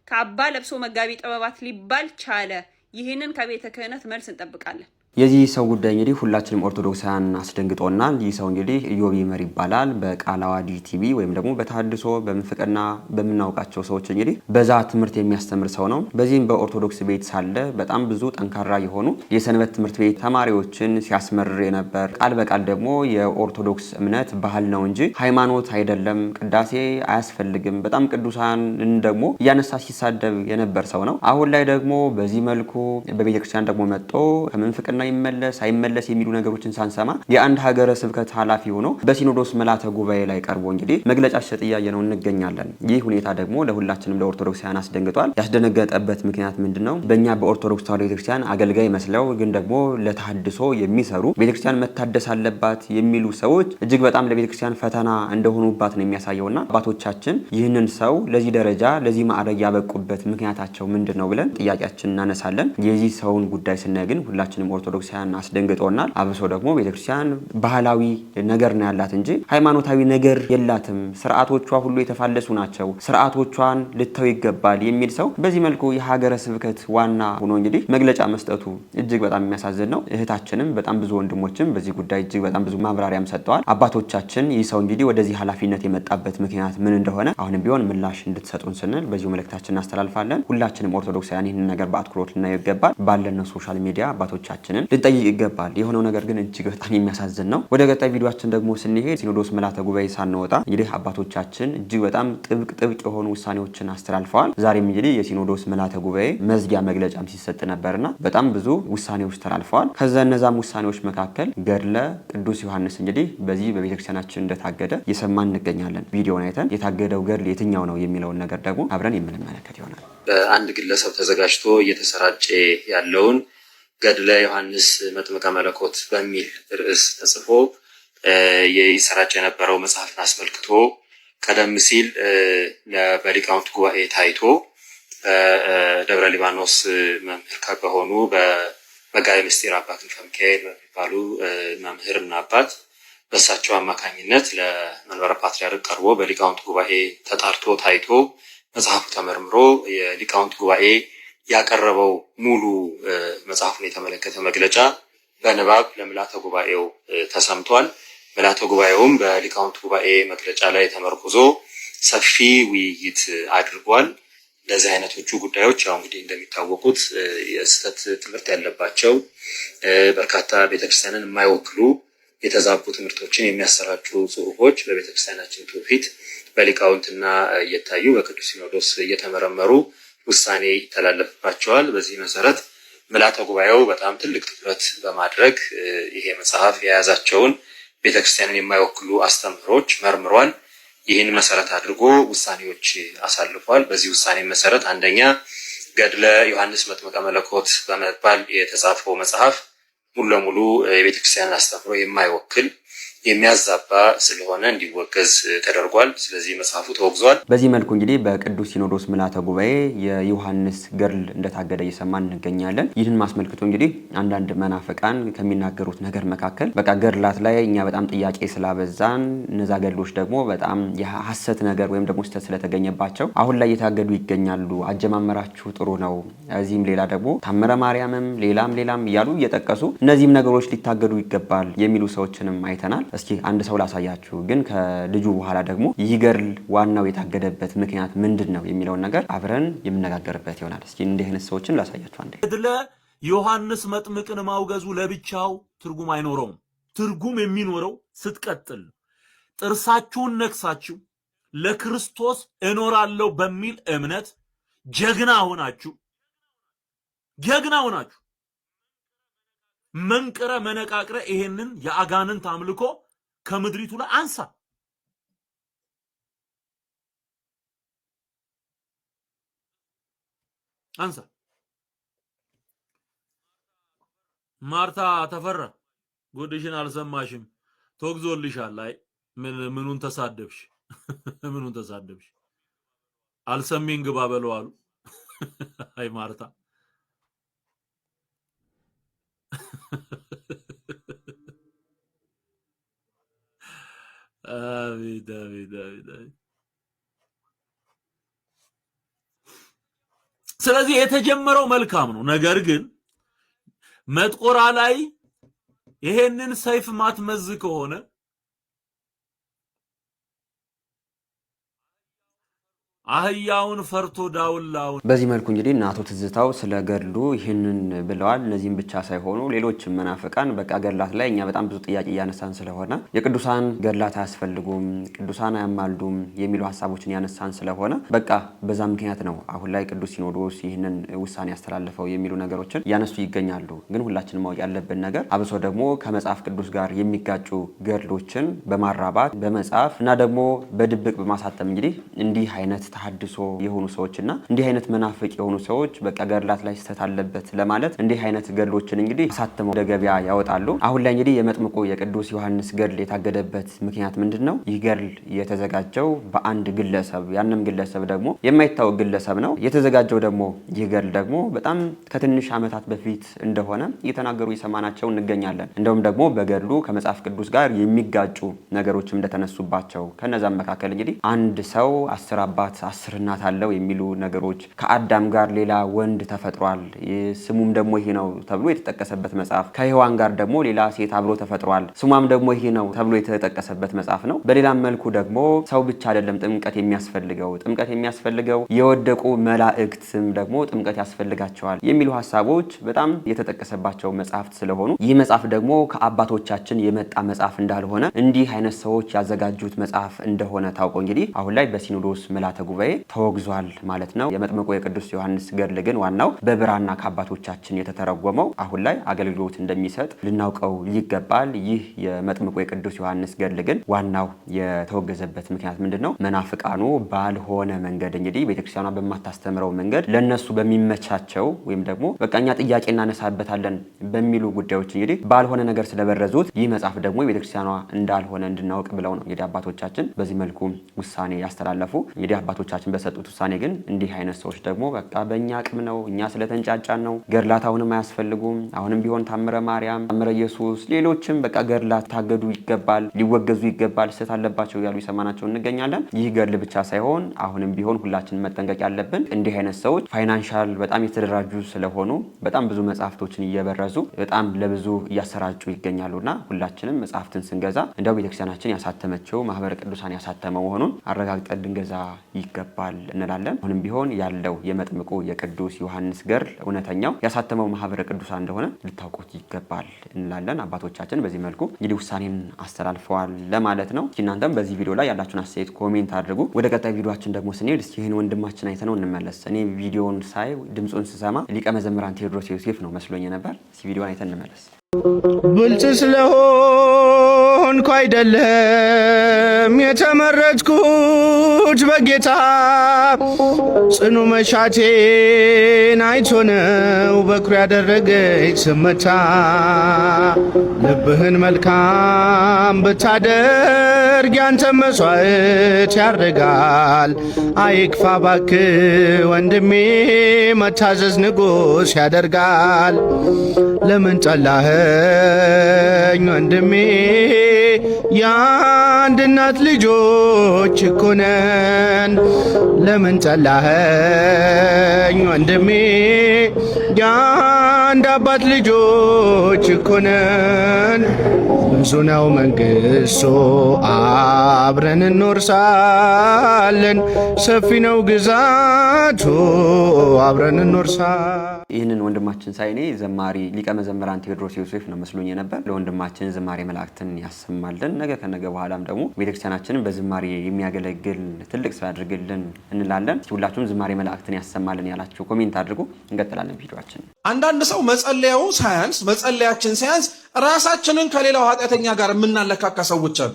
ካባ ለብሶ መጋቢ ጥበባት ሊባል ቻለ? ይህንን ከቤተ ክህነት መልስ እንጠብቃለን። የዚህ ሰው ጉዳይ እንግዲህ ሁላችንም ኦርቶዶክሳውያን አስደንግጦናል። ይህ ሰው እንግዲህ ኢዮብ ይመር ይባላል። በቃለ ዓዋዲ ቲቪ ወይም ደግሞ በተሐድሶ በምንፍቅና በምናውቃቸው ሰዎች እንግዲህ በዛ ትምህርት የሚያስተምር ሰው ነው። በዚህም በኦርቶዶክስ ቤት ሳለ በጣም ብዙ ጠንካራ የሆኑ የሰንበት ትምህርት ቤት ተማሪዎችን ሲያስመርር የነበር ቃል በቃል ደግሞ የኦርቶዶክስ እምነት ባህል ነው እንጂ ሃይማኖት አይደለም፣ ቅዳሴ አያስፈልግም፣ በጣም ቅዱሳንን ደግሞ እያነሳ ሲሳደብ የነበር ሰው ነው። አሁን ላይ ደግሞ በዚህ መልኩ በቤተክርስቲያን ደግሞ መጥቶ ከምንፍቅና ይመለስ አይመለስ የሚሉ ነገሮችን ሳንሰማ የአንድ ሀገረ ስብከት ኃላፊ ሆኖ በሲኖዶስ ምልዓተ ጉባኤ ላይ ቀርቦ እንግዲህ መግለጫ ሲሰጥ እያየነው እንገኛለን። ይህ ሁኔታ ደግሞ ለሁላችንም ለኦርቶዶክሳውያን አስደንግጧል። ያስደነገጠበት ምክንያት ምንድነው? በእኛ በኦርቶዶክስ ተዋሕዶ ቤተክርስቲያን አገልጋይ መስለው ግን ደግሞ ለተሐድሶ የሚሰሩ ቤተክርስቲያን መታደስ አለባት የሚሉ ሰዎች እጅግ በጣም ለቤተክርስቲያን ፈተና እንደሆኑባት ነው የሚያሳየውና አባቶቻችን ይህንን ሰው ለዚህ ደረጃ ለዚህ ማዕረግ ያበቁበት ምክንያታቸው ምንድነው ብለን ጥያቄያችን እናነሳለን። የዚህ ሰውን ጉዳይ ስናይ ግን ሁላችንም ኦርቶዶክሳውያን አስደንግጦናል። አብሶ ደግሞ ቤተክርስቲያን ባህላዊ ነገር ነው ያላት እንጂ ሃይማኖታዊ ነገር የላትም፣ ስርዓቶቿ ሁሉ የተፋለሱ ናቸው፣ ስርዓቶቿን ልተው ይገባል የሚል ሰው በዚህ መልኩ የሀገረ ስብከት ዋና ሆኖ እንግዲህ መግለጫ መስጠቱ እጅግ በጣም የሚያሳዝን ነው። እህታችንም በጣም ብዙ ወንድሞችም በዚህ ጉዳይ እጅግ በጣም ብዙ ማብራሪያም ሰጥተዋል። አባቶቻችን ይህ ሰው እንግዲህ ወደዚህ ኃላፊነት የመጣበት ምክንያት ምን እንደሆነ አሁንም ቢሆን ምላሽ እንድትሰጡን ስንል በዚሁ መልእክታችን እናስተላልፋለን። ሁላችንም ኦርቶዶክሳውያን ይህንን ነገር በአትኩሮት ልናየው ይገባል። ባለነው ሶሻል ሚዲያ አባቶቻችንን ልንጠይቅ ይገባል። የሆነው ነገር ግን እጅግ በጣም የሚያሳዝን ነው። ወደ ቀጣይ ቪዲዮአችን ደግሞ ስንሄድ ሲኖዶስ ምልዓተ ጉባኤ ሳንወጣ እንግዲህ አባቶቻችን እጅግ በጣም ጥብቅ የሆኑ ውሳኔዎችን አስተላልፈዋል። ዛሬም እንግዲህ የሲኖዶስ ምልዓተ ጉባኤ መዝጊያ መግለጫም ሲሰጥ ነበርና በጣም ብዙ ውሳኔዎች ተላልፈዋል። ከዛ እነዛም ውሳኔዎች መካከል ገድለ ቅዱስ ዮሐንስ እንግዲህ በዚህ በቤተክርስቲያናችን እንደታገደ እየሰማን እንገኛለን። ቪዲዮውን አይተን የታገደው ገድል የትኛው ነው የሚለውን ነገር ደግሞ አብረን የምንመለከት ይሆናል። በአንድ ግለሰብ ተዘጋጅቶ እየተሰራጨ ያለውን ገድለ ዮሐንስ መጥምቀ መለኮት በሚል ርዕስ ተጽፎ ይሰራጭ የነበረው መጽሐፍን አስመልክቶ ቀደም ሲል በሊቃውንት ጉባኤ ታይቶ በደብረ ሊባኖስ መምህር በሆኑ በመጋቤ ምስጢር አባ ክንፈ ሚካኤል በሚባሉ መምህርና አባት በእሳቸው አማካኝነት ለመንበረ ፓትርያርክ ቀርቦ በሊቃውንት ጉባኤ ተጣርቶ ታይቶ መጽሐፉ ተመርምሮ የሊቃውንት ጉባኤ ያቀረበው ሙሉ መጽሐፉን የተመለከተ መግለጫ በንባብ ለምልዓተ ጉባኤው ተሰምቷል። ምልዓተ ጉባኤውም በሊቃውንት ጉባኤ መግለጫ ላይ ተመርኩዞ ሰፊ ውይይት አድርጓል። እንደዚህ አይነቶቹ ጉዳዮች ያው እንግዲህ እንደሚታወቁት የስህተት ትምህርት ያለባቸው በርካታ ቤተክርስቲያንን የማይወክሉ የተዛቡ ትምህርቶችን የሚያሰራጩ ጽሁፎች በቤተክርስቲያናችን ትውፊት በሊቃውንትና እየታዩ በቅዱስ ሲኖዶስ እየተመረመሩ ውሳኔ ይተላለፍባቸዋል። በዚህ መሰረት ምልዓተ ጉባኤው በጣም ትልቅ ትኩረት በማድረግ ይሄ መጽሐፍ የያዛቸውን ቤተክርስቲያንን የማይወክሉ አስተምህሮች መርምሯል። ይህን መሰረት አድርጎ ውሳኔዎች አሳልፏል። በዚህ ውሳኔ መሰረት አንደኛ ገድለ ዮሐንስ መጥምቀ መለኮት በመባል የተጻፈው መጽሐፍ ሙሉ ለሙሉ የቤተክርስቲያንን አስተምህሮ የማይወክል የሚያዛባ ስለሆነ እንዲወገዝ ተደርጓል። ስለዚህ መጽሐፉ ተወግዟል። በዚህ መልኩ እንግዲህ በቅዱስ ሲኖዶስ ምልዓተ ጉባኤ የዮሐንስ ገድል እንደታገደ እየሰማን እንገኛለን። ይህን ማስመልክቶ እንግዲህ አንዳንድ መናፍቃን ከሚናገሩት ነገር መካከል በቃ ገድላት ላይ እኛ በጣም ጥያቄ ስላበዛን እነዛ ገድሎች ደግሞ በጣም የሐሰት ነገር ወይም ደግሞ ስህተት ስለተገኘባቸው አሁን ላይ እየታገዱ ይገኛሉ። አጀማመራችሁ ጥሩ ነው፣ እዚህም ሌላ ደግሞ ታምረ ማርያምም ሌላም እያሉ እየጠቀሱ እነዚህም ነገሮች ሊታገዱ ይገባል የሚሉ ሰዎችንም አይተናል። እስኪ አንድ ሰው ላሳያችሁ፣ ግን ከልጁ በኋላ ደግሞ ይህ ገድል ዋናው የታገደበት ምክንያት ምንድን ነው የሚለውን ነገር አብረን የምነጋገርበት ይሆናል። እስኪ እንዲህ አይነት ሰዎችን ላሳያችሁ። አንዴ ገድለ ዮሐንስ መጥምቅን ማውገዙ ለብቻው ትርጉም አይኖረውም። ትርጉም የሚኖረው ስትቀጥል ጥርሳችሁን ነክሳችሁ ለክርስቶስ እኖራለሁ በሚል እምነት ጀግና ሆናችሁ መንቅረ መነቃቅረ ይሄንን የአጋንንት አምልኮ ከምድሪቱ ላይ አንሳ። ማርታ ተፈራ ጉድሽን አልሰማሽም፣ ተወግዞልሻል። አይ ምኑን ተሳደብሽ? ምኑን ተሳደብሽ? አልሰሚን ግባ በለው አሉ። አይ ማርታ አቤት። ስለዚህ የተጀመረው መልካም ነው። ነገር ግን መጥቆራ ላይ ይሄንን ሰይፍ ማትመዝ ከሆነ አህያውን ፈርቶ ዳውላውን። በዚህ መልኩ እንግዲህ እናቶ ትዝታው ስለ ገድሉ ይህንን ብለዋል። እነዚህም ብቻ ሳይሆኑ ሌሎችም መናፍቃን በቃ ገድላት ላይ እኛ በጣም ብዙ ጥያቄ እያነሳን ስለሆነ የቅዱሳን ገድላት አያስፈልጉም፣ ቅዱሳን አያማልዱም የሚሉ ሀሳቦችን ያነሳን ስለሆነ በቃ በዛ ምክንያት ነው አሁን ላይ ቅዱስ ሲኖዶስ ይህንን ውሳኔ ያስተላለፈው የሚሉ ነገሮችን እያነሱ ይገኛሉ። ግን ሁላችንም ማወቅ ያለብን ነገር አብሶ ደግሞ ከመጽሐፍ ቅዱስ ጋር የሚጋጩ ገድሎችን በማራባት በመጻፍ እና ደግሞ በድብቅ በማሳተም እንግዲህ እንዲህ አይነት ተሐድሶ የሆኑ ሰዎችና እንዲህ አይነት መናፍቅ የሆኑ ሰዎች በቃ ገድላት ላይ ስህተት አለበት ለማለት እንዲህ አይነት ገድሎችን እንግዲህ አሳትመው ወደ ገበያ ያወጣሉ። አሁን ላይ እንግዲህ የመጥምቁ የቅዱስ ዮሐንስ ገድል የታገደበት ምክንያት ምንድነው? ይህ ገድል የተዘጋጀው በአንድ ግለሰብ፣ ያንም ግለሰብ ደግሞ የማይታወቅ ግለሰብ ነው። የተዘጋጀው ደግሞ ይህ ገድል ደግሞ በጣም ከትንሽ ዓመታት በፊት እንደሆነ እየተናገሩ የሰማናቸው እንገኛለን። እንደውም ደግሞ በገድሉ ከመጽሐፍ ቅዱስ ጋር የሚጋጩ ነገሮችም እንደተነሱባቸው ከነዛም መካከል እንግዲህ አንድ ሰው 10 አባት 10 እናት አለው የሚሉ ነገሮች፣ ከአዳም ጋር ሌላ ወንድ ተፈጥሯል ስሙም ደግሞ ይሄ ነው ተብሎ የተጠቀሰበት መጽሐፍ፣ ከሔዋን ጋር ደግሞ ሌላ ሴት አብሮ ተፈጥሯል ስሟም ደግሞ ይሄ ነው ተብሎ የተጠቀሰበት መጽሐፍ ነው። በሌላም መልኩ ደግሞ ሰው ብቻ አይደለም ጥምቀት የሚያስፈልገው የወደቁ መላእክትም ደግሞ ጥምቀት ያስፈልጋቸዋል የሚሉ ሐሳቦች በጣም የተጠቀሰባቸው መጽሐፍት ስለሆኑ ይህ መጽሐፍ ደግሞ ከአባቶቻችን የመጣ መጽሐፍ እንዳልሆነ እንዲህ አይነት ሰዎች ያዘጋጁት መጽሐፍ እንደሆነ ታውቆ እንግዲህ አሁን ላይ በሲኖዶስ ምልዓተ ጉባኤ ተወግዟል ማለት ነው። የመጥምቁ የቅዱስ ዮሐንስ ገድል ግን ዋናው በብራና ከአባቶቻችን የተተረጎመው አሁን ላይ አገልግሎት እንደሚሰጥ ልናውቀው ይገባል። ይህ የመጥምቁ የቅዱስ ዮሐንስ ገድል ግን ዋናው የተወገዘበት ምክንያት ምንድነው? መናፍቃኑ ባልሆነ መንገድ እንግዲህ ቤተክርስቲያኗ በማታስተምረው መንገድ ለነሱ በሚመቻቸው ወይም ደግሞ በቃኛ ጥያቄ እናነሳበታለን በሚሉ ጉዳዮች እንግዲህ ባልሆነ ነገር ስለበረዙት ይህ መጽሐፍ ደግሞ የቤተክርስቲያኗ እንዳልሆነ እንድናውቅ ብለው ነው እንግዲህ አባቶቻችን በዚህ መልኩ ውሳኔ ያስተላለፉ። እንግዲህ አባቶቻችን በሰጡት ውሳኔ ግን እንዲህ አይነት ሰዎች ደግሞ በቃ በእኛ አቅም ነው፣ እኛ ስለተንጫጫን ነው፣ ገድላት አሁንም አያስፈልጉም፣ አሁንም ቢሆን ታምረ ማርያም፣ ታምረ ኢየሱስ፣ ሌሎችም በቃ ገድላት ታገዱ ይገባል፣ ሊወገዙ ይገባል፣ ስህተት አለባቸው ያሉ ይሰማናቸው እንገኛለን። ይህ ገድል ብቻ ሳይሆን አሁንም ቢሆን ሁላችንም መጠንቀቅ ያለብን እንዲህ አይነት ሰዎች ፋይናንሻል በጣም የተደራጁ ስለሆኑ በጣም ብዙ መጽሐፍቶችን እየበረዙ በጣም ለብዙ እያሰራጩ ይገኛሉና ሁላችንም መጽሐፍትን ስንገዛ እንደው ቤተክርስቲያናችን ያሳተመችው ማህበረ ቅዱሳን ያሳተመው መሆኑን አረጋግጠን ልንገዛ ይገባል እንላለን። አሁንም ቢሆን ያለው የመጥምቁ የቅዱስ ዮሐንስ ገድል እውነተኛው ያሳተመው ማህበረ ቅዱሳን እንደሆነ ልታውቁት ይገባል እንላለን። አባቶቻችን በዚህ መልኩ እንግዲህ ውሳኔን አስተላልፈዋል ለማለት ነው። እናንተም በዚህ ቪዲዮ ላይ ያላችሁን አስተያየት ኮሜንት አድርጉ። ወደ ቀጣይ ቪዲዮአችን ደግሞ ስንሄድ እስኪ ይህን ወንድማችን አይተነው እንመለስ። እኔ ቪዲዮውን ሳይ ድምፁን ስሰማ ሊቀ መዘምራን ቴዎድሮስ ዮሴፍ ነው መስሎኝ ነበር። እስኪ ቪዲዮውን አይተን እንመለስ። ብልጥ ስለሆንኩ አይደለም የተመረጥኩት በጌታ ጽኑ መሻቴን አይቶ ነው በኩር ያደረገኝ ስመታ። ልብህን መልካም ብታደርግ ያንተ መስዋዕት ያደርጋል። አይክፋ እባክህ ወንድሜ መታዘዝ ንጉሥ ያደርጋል። ለምን ጠላኸኝ ወንድሜ የአንድ እናት ልጆች እኮ ነን። ለምን ጠላኸኝ ወንድሜ የአንድ አባት ልጆች እኮ ነን። ብዙ ነው መንግሥቱ አብረን እንወርሳለን፣ ሰፊ ነው ግዛቱ አብረን እንወርሳለን። ይህንን ወንድማችን ሳይኔ ዘማሪ ሊቀ መዘምራን ቴዎድሮስ ዮሴፍ ነው መስሎኝ ነበር። ለወንድማችን ዝማሬ መላእክትን ያሰማልን። ነገ ከነገ በኋላም ደግሞ ቤተክርስቲያናችንን በዝማሬ የሚያገለግል ትልቅ ሰው ያድርግልን እንላለን። ሁላችሁም ዝማሬ መላእክትን ያሰማልን ያላችሁ ኮሜንት አድርጉ። እንቀጥላለን ቪዲዮአችን። አንዳንድ ሰው መጸለያው ሳያንስ መጸለያችን ሳያንስ ራሳችንን ከሌላው ኃጢአተኛ ጋር የምናለካካ ሰዎች አሉ።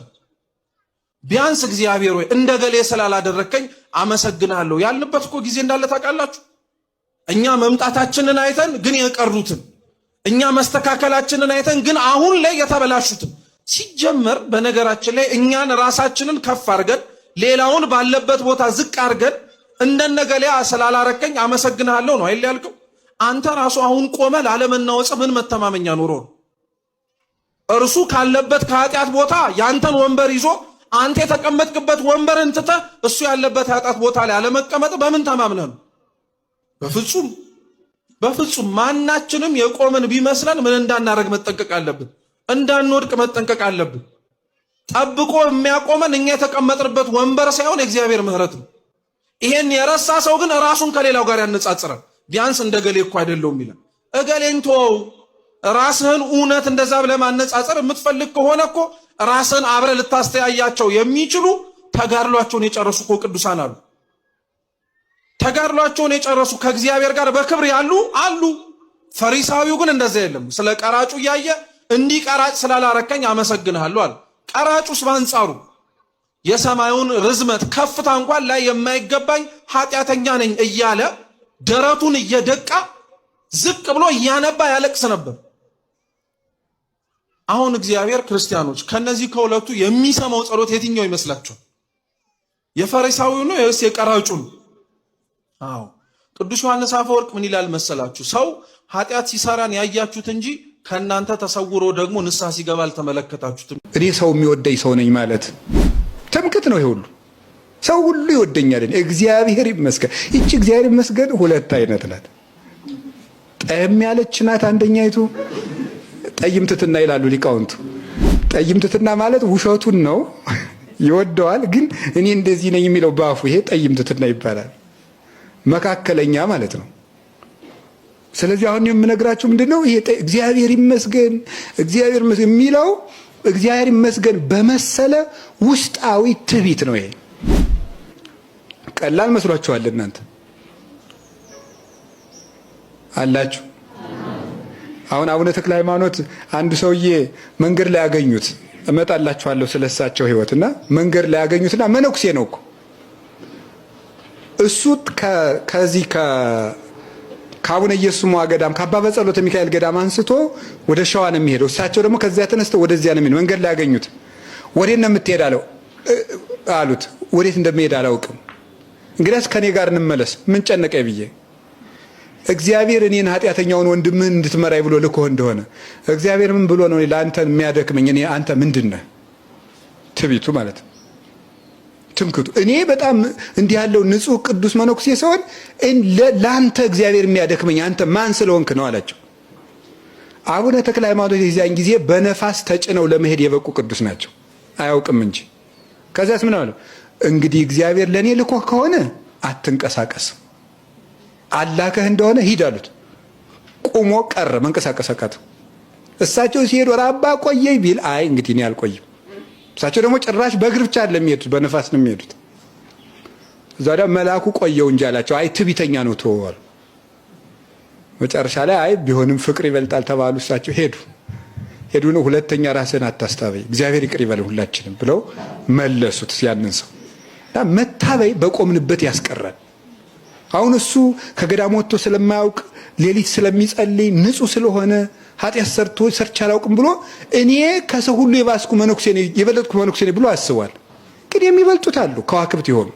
ቢያንስ እግዚአብሔር ሆይ እንደገሌ ስላላደረከኝ አመሰግናለሁ ያልንበት እኮ ጊዜ እንዳለ ታውቃላችሁ። እኛ መምጣታችንን አይተን ግን የቀሩትን፣ እኛ መስተካከላችንን አይተን ግን አሁን ላይ የተበላሹትን። ሲጀመር በነገራችን ላይ እኛን ራሳችንን ከፍ አድርገን ሌላውን ባለበት ቦታ ዝቅ አድርገን እንደነገሌያ ስላላረከኝ አመሰግናለሁ ነው አይደል ያልከው? አንተ ራሱ አሁን ቆመ ላለመናወጽ ምን መተማመኛ ኖሮ ነው? እርሱ ካለበት ከኃጢአት ቦታ ያንተን ወንበር ይዞ አንተ የተቀመጥክበት ወንበርን ትተህ እሱ ያለበት ኃጢአት ቦታ ላይ አለመቀመጥ በምን ተማምነህ ነው? በፍጹም በፍጹም ማናችንም የቆምን ቢመስለን ምን እንዳናረግ መጠንቀቅ አለብን። እንዳንወድቅ መጠንቀቅ አለብን። ጠብቆ የሚያቆመን እኛ የተቀመጥንበት ወንበር ሳይሆን የእግዚአብሔር ምሕረት ነው። ይሄን የረሳ ሰው ግን ራሱን ከሌላው ጋር ያነጻጽራል። ቢያንስ እንደ ገሌ እኮ አይደለሁም ይላል። እገሌን ተወው። ራስህን እውነት እንደዛ ብለህ ማነጻጸር የምትፈልግ ከሆነ እኮ ራስህን አብረህ ልታስተያያቸው የሚችሉ ተጋድሏቸውን የጨረሱ እኮ ቅዱሳን አሉ። ተጋድሏቸውን የጨረሱ ከእግዚአብሔር ጋር በክብር ያሉ አሉ። ፈሪሳዊው ግን እንደዛ የለም። ስለ ቀራጩ እያየ እንዲህ ቀራጭ ስላላረከኝ አመሰግንሃለሁ አለ። ቀራጩስ በአንጻሩ የሰማዩን ርዝመት ከፍታ እንኳን ላይ የማይገባኝ ኃጢአተኛ ነኝ እያለ ደረቱን እየደቃ ዝቅ ብሎ እያነባ ያለቅስ ነበር። አሁን እግዚአብሔር ክርስቲያኖች ከነዚህ ከሁለቱ የሚሰማው ጸሎት የትኛው ይመስላችኋል? የፈሪሳዊው ነው ወይስ የቀራጩ ነው? አዎ ቅዱስ ዮሐንስ አፈወርቅ ምን ይላል መሰላችሁ? ሰው ኃጢአት ሲሰራን ያያችሁት እንጂ ከናንተ ተሰውሮ ደግሞ ንስሐ ሲገባ አልተመለከታችሁትም። እኔ ሰው የሚወደኝ ሰው ነኝ ማለት ትምክት ነው። ይሄ ሁሉ ሰው ሁሉ ይወደኛል። እግዚአብሔር ይመስገን። ይቺ እግዚአብሔር ይመስገን ሁለት አይነት ናት። ጠየም ያለች ናት አንደኛይቱ፣ ጠይምትትና ይላሉ ሊቃውንቱ። ጠይምትትና ማለት ውሸቱን ነው ይወደዋል፣ ግን እኔ እንደዚህ ነኝ የሚለው ባፉ፣ ይሄ ጠይምትትና ይባላል። መካከለኛ ማለት ነው። ስለዚህ አሁን የምነግራችሁ ምንድነው? ይሄ እግዚአብሔር ይመስገን እግዚአብሔር ይመስገን የሚለው እግዚአብሔር ይመስገን በመሰለ ውስጣዊ ትዕቢት ነው። ይሄ ቀላል መስሏችኋል እናንተ አላችሁ። አሁን አቡነ ተክለ ሃይማኖት አንድ ሰውዬ መንገድ ላይ ያገኙት፣ እመጣላችኋለሁ ስለሳቸው ህይወትና መንገድ ላይ ያገኙትና መነኩሴ ነው እኮ እሱ ከዚህ ከአቡነ ኢየሱስ ሞዐ ገዳም ከአባ በጸሎተ ሚካኤል ገዳም አንስቶ ወደ ሸዋ ነው የሚሄደው። እሳቸው ደግሞ ከዚያ ተነስተው ወደዚያ ነው የሚሄደው። መንገድ ላይ ያገኙት። ወዴት ነው የምትሄድ አሉት። ወዴት እንደሚሄድ አላውቅም። እንግዲያስ ከኔ ጋር እንመለስ፣ ምን ጨነቀኝ ብዬ። እግዚአብሔር እኔን ኃጢአተኛውን ወንድምህን እንድትመራይ ብሎ ልኮህ እንደሆነ እግዚአብሔር ምን ብሎ ነው ለአንተ የሚያደክመኝ? እኔ አንተ ምንድን ነህ? ትዕቢቱ ማለት ነው፣ ትምክቱ። እኔ በጣም እንዲህ ያለው ንጹህ ቅዱስ መነኩሴ ሲሆን ለአንተ እግዚአብሔር የሚያደክመኝ አንተ ማን ስለሆንክ ነው አላቸው። አቡነ ተክለ ሃይማኖት የዚያን ጊዜ በነፋስ ተጭነው ለመሄድ የበቁ ቅዱስ ናቸው፣ አያውቅም እንጂ። ከዚያስ ምን አለው? እንግዲህ እግዚአብሔር ለእኔ ልኮህ ከሆነ አትንቀሳቀስ፣ አላከህ እንደሆነ ሂድ አሉት። ቁሞ ቀረ፣ መንቀሳቀስ አቃተው። እሳቸው ሲሄዱ አባ ቆየኝ ቢል አይ እንግዲህ እኔ አልቆይም። እሳቸው ደግሞ ጭራሽ በእግር ብቻ አይደለም የሚሄዱት፣ በነፋስ ነው የሚሄዱት። እዛ ደግሞ መልአኩ ቆየው እንጂ አላቸው። አይ ትዕቢተኛ ነው ተወዋል። መጨረሻ ላይ አይ ቢሆንም ፍቅር ይበልጣል ተባሉ። እሳቸው ሄዱ ነው ሁለተኛ ራስን አታስታበይ እግዚአብሔር ይቅር ይበል ሁላችንም ብለው መለሱት ያንን ሰው። መታበይ በቆምንበት ያስቀራል። አሁን እሱ ከገዳም ወጥቶ ስለማያውቅ ሌሊት ስለሚጸልይ ንጹህ ስለሆነ ኃጢአት ሰርቼ አላውቅም ብሎ እኔ ከሰው ሁሉ የባስኩ መነኩሴ ነኝ የበለጥኩ መነኩሴ ነኝ ብሎ አስቧል። ግን የሚበልጡት አሉ፣ ከዋክብት ይሆኑ።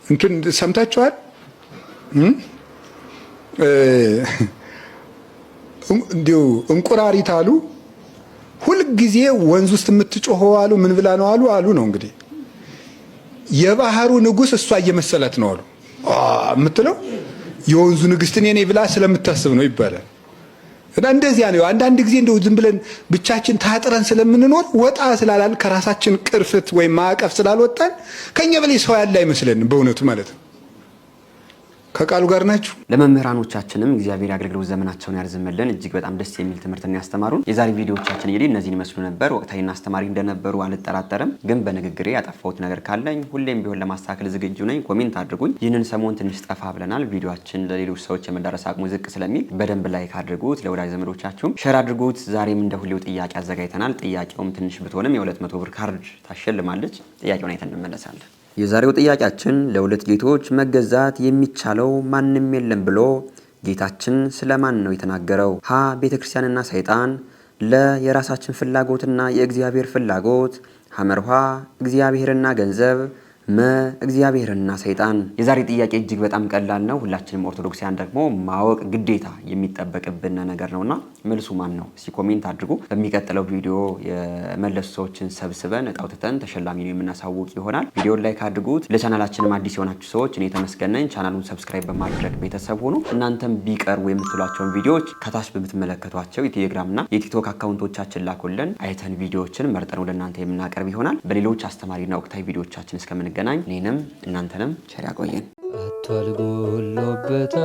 እንትን ሰምታችኋል? እንዲሁ እንቁራሪት አሉ ሁልጊዜ ወንዝ ውስጥ የምትጮኸው አሉ ምን ብላ ነው አሉ ነው እንግዲህ የባህሩ ንጉስ እሷ እየመሰላት ነው አሉ የምትለው የወንዙ ንግስት እኔ ነኝ ብላ ስለምታስብ ነው ይባላል። እና እንደዚያ ነው። አንዳንድ ጊዜ እንደው ዝም ብለን ብቻችን ታጥረን ስለምንኖር ወጣ ስላላል ከራሳችን ቅርፍት ወይም ማዕቀፍ ስላልወጣን ከኛ በላይ ሰው ያለ አይመስለንም በእውነቱ ማለት ነው። ከቃሉ ጋር ናችሁ። ለመምህራኖቻችንም እግዚአብሔር አገልግሎት ዘመናቸውን ያርዝምልን። እጅግ በጣም ደስ የሚል ትምህርትን ያስተማሩን። የዛሬ ቪዲዮዎቻችን እንግዲህ እነዚህን ይመስሉ ነበር። ወቅታዊና አስተማሪ እንደነበሩ አልጠራጠርም። ግን በንግግሬ ያጠፋሁት ነገር ካለኝ ሁሌም ቢሆን ለማስተካከል ዝግጁ ነኝ። ኮሜንት አድርጉኝ። ይህንን ሰሞን ትንሽ ጠፋ ብለናል። ቪዲዮአችን ለሌሎች ሰዎች የመዳረስ አቅሙ ዝቅ ስለሚል በደንብ ላይክ አድርጉት፣ ለወዳጅ ዘመዶቻችሁም ሼር አድርጉት። ዛሬም እንደ ሁሌው ጥያቄ አዘጋጅተናል። ጥያቄውም ትንሽ ብትሆንም የ200 ብር ካርድ ታሸልማለች። ጥያቄውን አይተን እንመለሳለን። የዛሬው ጥያቄያችን ለሁለት ጌቶች መገዛት የሚቻለው ማንም የለም ብሎ ጌታችን ስለማን ነው የተናገረው? ሀ ቤተክርስቲያንና ሰይጣን፣ ለ የራሳችን ፍላጎትና የእግዚአብሔር ፍላጎት፣ ሐመርሃ እግዚአብሔርና ገንዘብ፣ እግዚአብሔርና ሰይጣን። የዛሬ ጥያቄ እጅግ በጣም ቀላል ነው። ሁላችንም ኦርቶዶክሳውያን ደግሞ ማወቅ ግዴታ የሚጠበቅብን ነገር ነውና መልሱ ማን ነው? እስቲ ኮሜንት አድርጉ። በሚቀጥለው ቪዲዮ የመለሱ ሰዎችን ሰብስበን እጣ አውጥተን ተሸላሚ ነው የምናሳውቅ ይሆናል። ቪዲዮን ላይክ አድርጉት። ለቻናላችንም አዲስ የሆናችሁ ሰዎች እኔ ተመስገን ነኝ። ቻናሉን ሰብስክራይብ በማድረግ ቤተሰብ ሁኑ። እናንተም ቢቀርቡ የምትሏቸውን ቪዲዮዎች ከታች በምትመለከቷቸው የቴሌግራምና የቲክቶክ አካውንቶቻችን ላኩልን። አይተን ቪዲዮዎችን መርጠን ወደ እናንተ የምናቀርብ ይሆናል። በሌሎች አስተማሪና ወቅታዊ ቪዲዮዎቻችን እስከምንገናኝ እኔንም እናንተንም ቸር ያቆየን። አቷል ጎሎበታል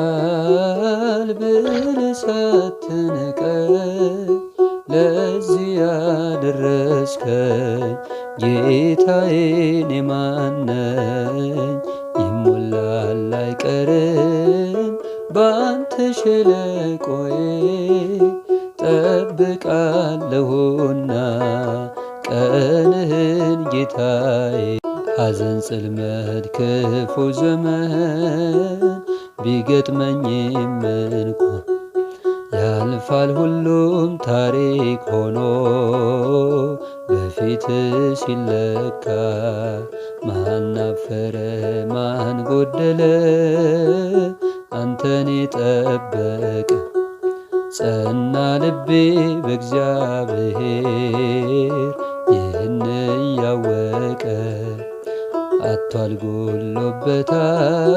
ብለህ ሳትንቀኝ ለዚህ ያደረስከኝ ጌታዬ እኔ ማን ነኝ? ይሞላል አይቀርም ባንተ ሸለቆዬ ጠብቃለሁና ቀንህን ጌታዬ። ሐዘን ጽልመት ክፉ ዘመን ቢገጥመኝም እንኳን ያልፋል ሁሉም ታሪክ ሆኖ በፊት ሲለካ። ማን አፈረ ማን ጎደለ አንተን የጠበቀ ጸና ልቤ በእግዚአብሔር ይህን እያወቀ አቷል ጎሎበታል